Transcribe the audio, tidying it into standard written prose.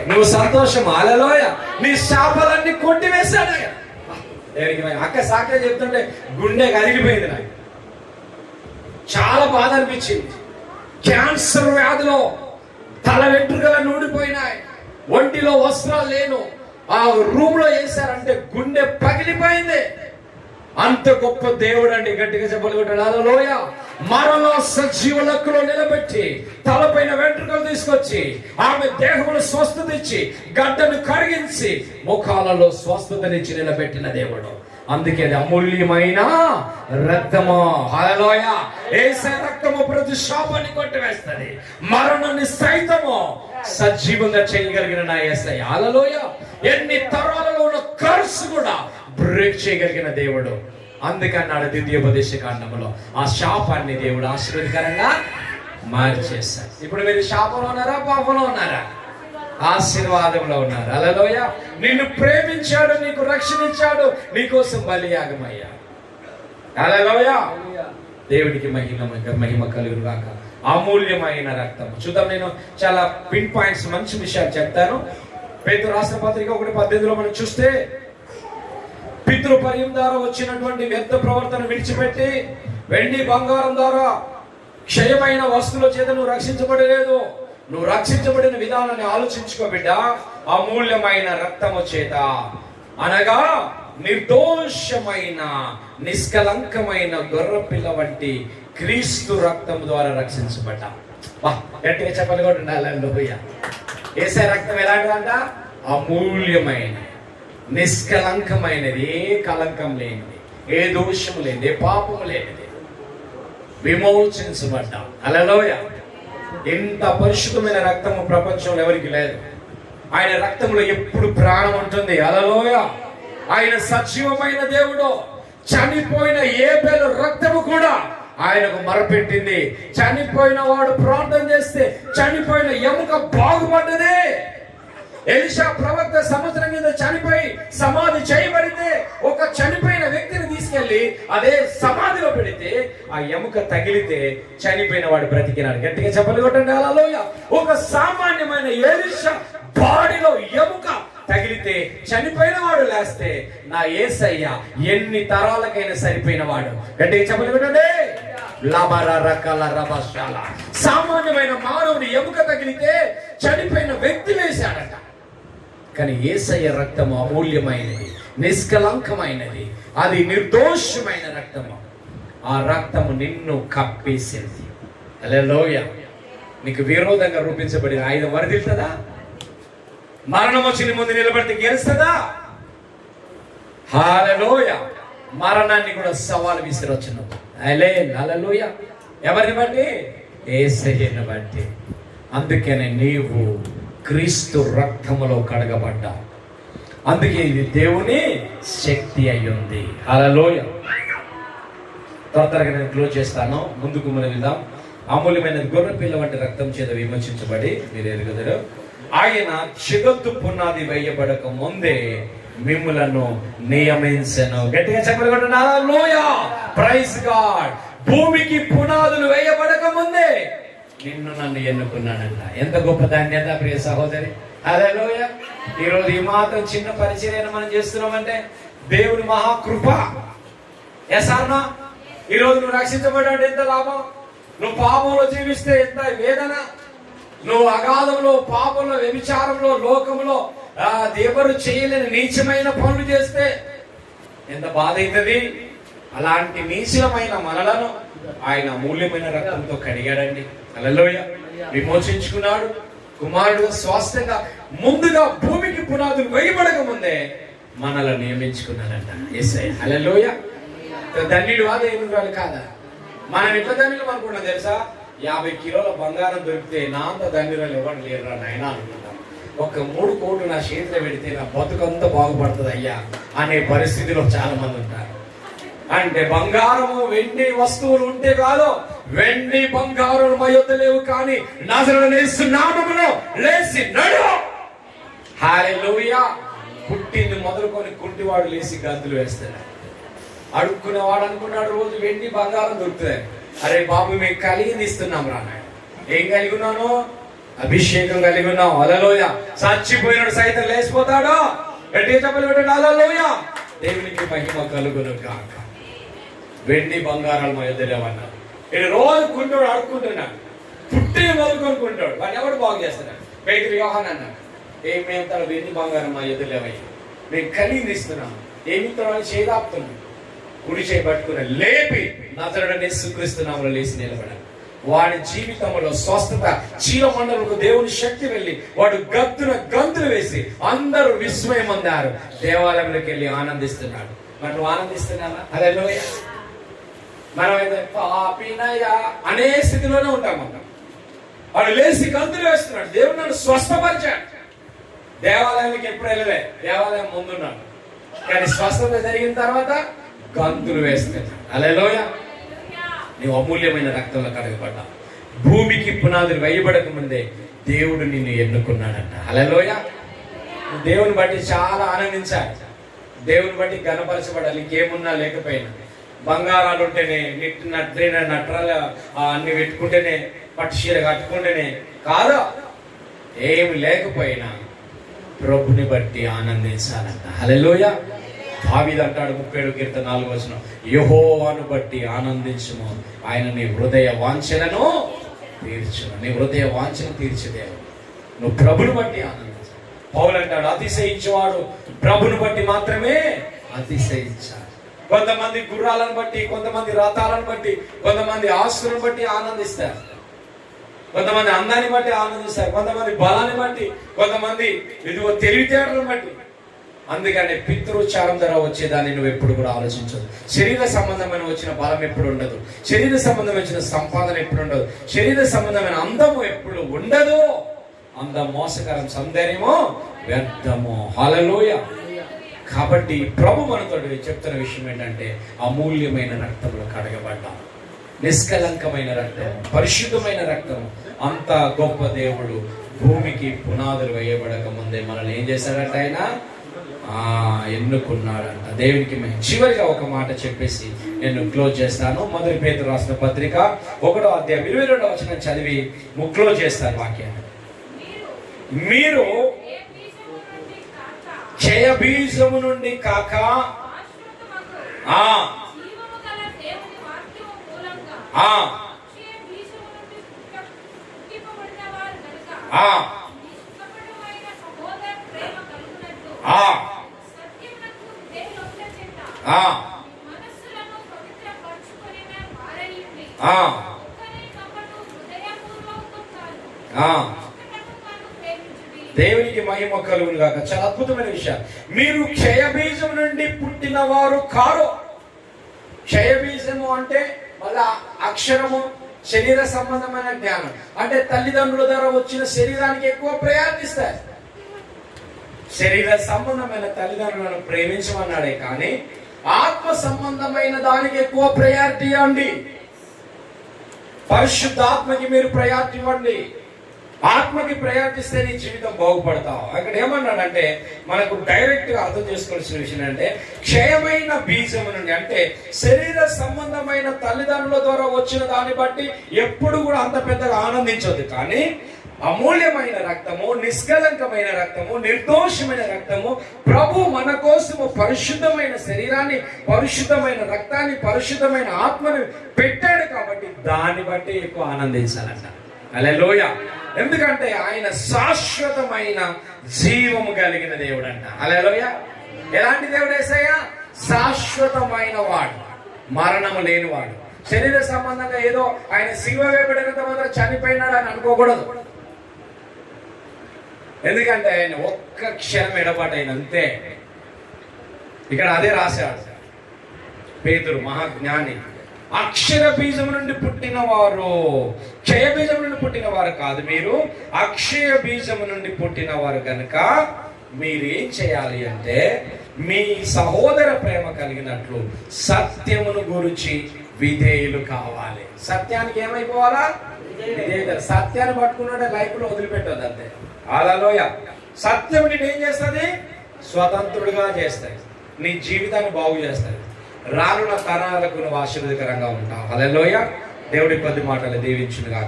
నువ్వు సంతోషం. హల్లెలూయ. నీ శాపాలన్నీ కొట్టివేశాడు. అక్క సాక్ష్యం చెప్తుంటే గుండె కదిలిపోయింది. నాకు చాలా బాధ అనిపించింది. క్యాన్సర్ వ్యాధిలో తల వెంట్రుకలు ఊడిపోయినాయి, ఒంటిలో వస్త్రాలు లేను, ఆ రూమ్ లో వేశారంటే గుండె పగిలిపోయింది. అంత గొప్ప దేవుడు అండి. గట్టిగా చెప్పగలుగుతాడు. హల్లెలూయ. మరలా సజీవ లెక్కలో నిలబెట్టి తలపైన వెంట్రుకలు తీసుకొచ్చి ఆమె దేహమును స్వస్థత ఇచ్చి గడ్డను కరిగించి ముఖాలలో స్వస్థతనిచ్చి నిలబెట్టిన దేవుడు. అందుకే అది అమూల్యమైన రక్తము. హల్లెలూయ. యేసు రక్తము ప్రతి శాపాన్ని కొట్టివేస్తుంది, మరణాన్ని సైతము సజీవంగా చేయగలిగిన నా యేసయ్య. హల్లెలూయ. ఎన్ని తరాలలో ఉన్న కర్స్ కూడా బ్రేక్ చేయగలిగిన దేవుడు. అందుకన్నాడు ద్వితీయోపదేశ కాండములో ఆ శాపాన్ని దేవుడు ఆశీర్వాదకరంగా మార్చేశాడు. ఇప్పుడు మీరు శాపంలో ఉన్నారా, పాపంలో ఉన్నారా? ఆశీర్వాదంలో ఉన్నారు. హల్లెలూయ. నిన్ను ప్రేమించాడు, నీకు రక్షణ ఇచ్చాడు, నీకోసం బలియాగమయ్యాడు. హల్లెలూయ. దేవుడికి మహిమ కలుగును గాక. అమూల్యమైన రక్తం. చూద్దాం. నేను చాలా పిన్ పాయింట్స్, మంచి విషయాలు చెప్తాను. పేతురు రాసిన పత్రిక 1:18 మనం చూస్తే, పితృపర్యం ద్వారా వచ్చినటువంటి వ్యర్థ ప్రవర్తన విడిచిపెట్టి వెండి బంగారం ద్వారా క్షయమైన వస్తువుల చేత నువ్వు రక్షించబడలేదు. నువ్వు రక్షించబడిన విధానాన్ని ఆలోచించుకో బిడ్డ. అమూల్యమైన రక్తము చేత, అనగా నిర్దోషమైన నిష్కలంకమైన గొర్రెపిల్ల వంటి క్రీస్తు రక్తం ద్వారా రక్షించబడ్డా. గట్టిగా చెప్పగలుగుతాడు. హల్లెలూయా. యేసే రక్తం ఎలాంటిదంట? అమూల్యమైన, నిష్కలంకమైనది, ఏ కలంకం లేనిది, ఏ దోషము లేనిది, ఏ పాపము లేనిది, విమోచించబడ్డా. హల్లెలూయ. ఎంత పరిశుద్ధమైన రక్తము ప్రపంచంలో ఎవరికి లేదు. ఆయన రక్తంలో ఎప్పుడు ప్రాణం ఉంటుంది. హల్లెలూయ. ఆయన సజీవమైన దేవుడు. చనిపోయిన ఏబేలు రక్తము కూడా ఆయనకు మరపెట్టింది. చనిపోయిన వాడు ప్రార్థన చేస్తే చనిపోయిన ఎముక బాగుపడ్డది. ఎలీషా ప్రవక్త సంవత్సరం కింద చనిపోయి సమాధి చేయబడితే ఒక చనిపోయిన వ్యక్తిని తీసుకెళ్లి అదే సమాధిలో పెడితే ఆ ఎముక తగిలితే చనిపోయిన వాడు బ్రతికినాడు. గట్టిగా చెప్పగలుగుతాడు. హల్లెలూయా. ఒక సామాన్యమైన ఎలీషా బాడీలో ఎముక తగిలితే చనిపోయిన వాడు లేస్తే నా యేసయ్య ఎన్ని తరాలకైనా సరిపోయిన వాడు. గట్టిగా చెప్పగలుగుతాడే. సామాన్యమైన మానవుని ఎముక తగిలితే చనిపోయిన వ్యక్తి వేశాడట. కానీ యేసయ్య రక్తము అమూల్యమైనది, నిష్కలంకమైనది, అది నిర్దోషమైన రక్తము. ఆ రక్తము నిన్ను కప్పేసింది. హల్లెలూయా. నీకు విరోధంగా రూపించబడిన ఆయుధం వరదిల్తుందా? మరణం వచ్చిన ముందు నిలబడితే గెలుస్తుందా? హల్లెలూయా. మరణాన్ని కూడా సవాలు విసిరొచ్చును. హల్లెలూయా. ఎవరిని బట్టి? యేసయ్యను బట్టి. అందుకనే నీవు క్రీస్తు రక్తములో కడగబడ్డా. అందుకే ఇది దేవుని శక్తి అయ్యింది. హల్లెలూయా. త్వరగా నేను క్లోజ్ చేస్తాను. ముందుకు మనం వెళ్దాం. అమూల్యమైన గొర్రెపిల్ల వంటి రక్తం చేత విమోచించబడి మీరు ఎరుగుదరు. ఆయన జగత్తు పునాది వేయబడక ముందే మిమ్ములను నియమించెను. గట్టిగా చెప్పగలుగుతాను. హల్లెలూయా. Praise God. భూమికి పునాదులు వేయబడక ముందే నిన్ను నన్ను ఎన్నుకున్నాడంట. ఎంత గొప్ప ధన్యత ప్రియ సహోదరి. హల్లెలూయా. ఈరోజు ఈ మాత్రం చిన్న పరిచర్యను మనం చేస్తున్నామంటే దేవుని మహాకృప. ఎసానా ఈరోజు నువ్వు రక్షించబడ్డాడు ఎంత లాభం. నువ్వు పాపంలో జీవిస్తే ఎంత వేదన. నువ్వు అగాధంలో, పాపంలో, వ్యభిచారంలో, లోకంలో ఎవరు చేయలేని నీచమైన పనులు చేస్తే ఎంత బాధ అవుతుంది. అలాంటి నీచమైన మనలను ఆయన అమూల్యమైన రక్తంతో కడిగాడండి. హల్లెలూయా. విమోచించుకున్నాడు. కుమారుడు స్వాస్థ్యంగా ముందుగా భూమికి పునాదులు వేయబడక ముందే మనల్ని నియమించుకున్నాడంట యేసయ్య. హల్లెలూయా. ధన్యుడు వాడు కాదా? మనం ఎట్లా ధన్యులు అనుకుంటాం తెలుసా? 50 కిలోల బంగారం దొరికితే నా అంత ధన్యురాలు ఎవరు లేరురా నాయనా అనుకుంటాం. ఒక 3 కోట్లు నా చేతిలో పెడితే నా బతుకంతా బాగుపడుతుంది అయ్యా అనే పరిస్థితిలో చాలా మంది ఉంటారు. అంటే బంగారము, వెండి వస్తువులు ఉంటే కాదు. వెండి బంగారం మా యొద్ద లేవు, కానీ నజరేయుడైన యేసు నామములో లేచి నడు. హల్లెలూయా. పుట్టింది మొదలుకొని కుంటివాడు లేచి గంతులు వేస్తాడు. అడుక్కునేవాడు అనుకున్నాడు రోజు వెండి బంగారం దొరుకుతుంది. అరే బాబు, మేము కలిగింది ఇస్తున్నాం రా నాయన. ఏం కలిగి ఉన్నాను? అభిషేకం కలిగి ఉన్నాం. హల్లెలూయా. చచ్చిపోయినాడు సైతం లేచిపోతాడు. గట్టిగా చెప్పలు పెట్టండి. హల్లెలూయా. దేవునికి మహిమ కలుగును గాక. వెండి బంగారాలు మా యొద్ద లేవన్నాడు. నేను రోజు కుంటాడు, ఆడుకుంటున్నాడు, పుట్టిన మొదలుకొనుకుంటాడు. వాడిని ఎవడు బాగు చేస్తున్నాడు? పేతురు యోహాను అన్నాడు, మేము తన వెండి బంగారం మా యొద్ద లేవయ్యా, మేము ఖరీదిస్తున్నాం, ఏమి తన చేదాపుతున్నాం. కుడి చేయి పట్టుకుని లేపి నజరుడైన యేసుక్రీస్తు నామములో లేచి నిలబడాలి. వాడి జీవితంలో స్వస్థత, చీలమండలకు దేవుని శక్తి వెళ్ళి వాడు గంతులు వేసి అందరూ విస్మయం పొందారు. దేవాలయంలోకి వెళ్ళి ఆనందిస్తున్నాడు. మరి నువ్వు ఆనందిస్తున్నావా? హల్లెలూయా. మనమైతే పాపినయా అనే స్థితిలోనే ఉంటాం. వాడు లేచి గంతులు వేస్తున్నాడు. దేవుడు నన్ను స్వస్థపరిచాడు. దేవాలయానికి ఎప్పుడు వెళ్ళలే, దేవాలయం ముందున్నాడు, కానీ స్వస్థత జరిగిన తర్వాత గంతులు వేస్తున్నాడు. హల్లెలూయా. నీవు అమూల్యమైన రక్తంలో కడగబడ్డా. భూమికి పునాదులు వేయబడక ముందే దేవుడు నిన్ను ఎన్నుకున్నాడంట. హల్లెలూయా. దేవుని బట్టి చాలా ఆనందించాలి, దేవుని బట్టి ఘనపరచబడాలి. ఇంకేమున్నా లేకపోయినా, బంగారాలు ఉంటేనే, నట్రాలు అన్ని పెట్టుకుంటేనే, పట్టు చీర కట్టుకుంటేనే కాదు, ఏమి లేకపోయినా ప్రభుని బట్టి ఆనందించాలంట. హల్లెలూయా. దావీదు అంటాడు 37 కీర్తన 4వ వచనం, యెహోవాను బట్టి ఆనందించుము, ఆయన నీ హృదయ వాంఛలను తీర్చును. నీ హృదయ వాంఛను తీర్చేదేవుడు. నువ్వు ప్రభుని బట్టి ఆనందించు. పౌలు అంటాడు, అతిశయించేవాడు ప్రభుని బట్టి మాత్రమే అతిశయించాలి. కొంతమంది గుర్రాలను బట్టి, కొంతమంది రథాలను బట్టి, కొంతమంది ఆస్తులను బట్టి ఆనందిస్తారు, కొంతమంది అందాన్ని బట్టి ఆనందిస్తారు, కొంతమంది బలాన్ని బట్టి, కొంతమంది ఇదిగో తెలివితేటలను బట్టి. అందుకని పితృచారం ద్వారా వచ్చేదాన్ని నువ్వు ఎప్పుడు కూడా ఆలోచించదు. శరీర సంబంధమైన వచ్చిన బలం ఎప్పుడు ఉండదు, శరీర సంబంధం వచ్చిన సంపాదన ఎప్పుడు ఉండదు, శరీర సంబంధమైన అందము ఎప్పుడు ఉండదు. అందం మోసకరం, సౌందర్యము వ్యర్థము. హల్లెలూయా. కాబట్టి ప్రభు మనతో చెప్తున్న విషయం ఏంటంటే, అమూల్యమైన రక్తంలో కడగబడ్డాం, నిష్కలంకమైన రక్తం, పరిశుద్ధమైన రక్తం. అంత గొప్ప దేవుడు భూమికి పునాదులు వేయబడక ముందే మనల్ని ఏం చేశాడంట? ఆయన ఎన్నుకున్నాడంట. దేవునికి మేము చివరిగా ఒక మాట చెప్పేసి నేను క్లోజ్ చేస్తాను. మొదటి పేతురు రాసిన పత్రిక 1వ అధ్యాయం 22వ వచనం చదివి క్లోజ్ చేస్తాను వాక్యాన్ని. మీరు క్షయ బీజము నుండి కాక దేవునికి మహిమ కలుగును గాక. చాలా అద్భుతమైన విషయం. మీరు క్షయబీజం నుండి పుట్టిన వారు కారు. క్షయబీజము అంటే మళ్ళా అక్షరము, శరీర సంబంధమైన జ్ఞానం. అంటే తల్లిదండ్రుల ద్వారా వచ్చిన శరీరానికి ఎక్కువ ప్రయారిటిస్తారు. శరీర సంబంధమైన తల్లిదండ్రులను ప్రేమించమన్నాడే కానీ ఆత్మ సంబంధమైన దానికి ఎక్కువ ప్రయారిటీ ఇవ్వండి. పరిశుద్ధాత్మకి మీరు ప్రయారిటీ ఇవ్వండి. ఆత్మకి ప్రయారిటీ ఇస్తే నీ జీవితం బాగుపడతావు. అక్కడ ఏమన్నాడంటే, మనకు డైరెక్ట్ గా అర్థం చేసుకోవాల్సిన విషయం అంటే, క్షయమైన బీజము నుండి అంటే శరీర సంబంధమైన తల్లిదండ్రుల ద్వారా వచ్చిన దాన్ని బట్టి ఎప్పుడు కూడా అంత పెద్దగా ఆనందించదు. కానీ అమూల్యమైన రక్తము, నిష్కలంకమైన రక్తము, నిర్దోషమైన రక్తము, ప్రభు మన కోసము పరిశుద్ధమైన శరీరాన్ని, పరిశుద్ధమైన రక్తాన్ని, పరిశుద్ధమైన ఆత్మని పెట్టాడు. కాబట్టి దాన్ని బట్టి ఎక్కువ ఆనందించాలంట. హల్లెలూయా. ఎందుకంటే ఆయన శాశ్వతమైన జీవము కలిగిన దేవుడు అంట. హల్లెలూయా. ఎలాంటి దేవుడు యేసయ్య? శాశ్వతమైన వాడు, మరణము లేనివాడు. శరీర సంబంధంగా ఏదో ఆయన శిలువ వేయబడినంత మాత్రం చనిపోయినాడు అని అనుకోకూడదు. ఎందుకంటే ఆయన ఒక్క క్షణం ఎడబాటైన అంతే. ఇక్కడ అదే రాశాడు పేతురు మహాజ్ఞాని. అక్షర బీజం నుండి పుట్టిన వారు, క్షయ బీజం నుండి పుట్టిన వారు కాదు, మీరు అక్షయ బీజము నుండి పుట్టిన వారు కనుక మీరేం చేయాలి అంటే, మీ సహోదర ప్రేమ కలిగినట్లు సత్యమును గురించి విధేయులు కావాలి. సత్యానికి ఏమైపోవాలా? సత్యాన్ని పట్టుకున్నాడే లైఫ్ లో వదిలిపెట్టదు అంతే. హల్లెలూయా. సత్యం నేను ఏం చేస్తుంది? స్వతంత్రుడిగా చేస్తాయి, నీ జీవితాన్ని బాగు చేస్తాయి, రానున్న తరాలకు నువ్వు ఆశీర్వాదకరంగా ఉంటావు. హల్లెలూయా. దేవుడి కొద్ది మాటలు దీవించునుగా.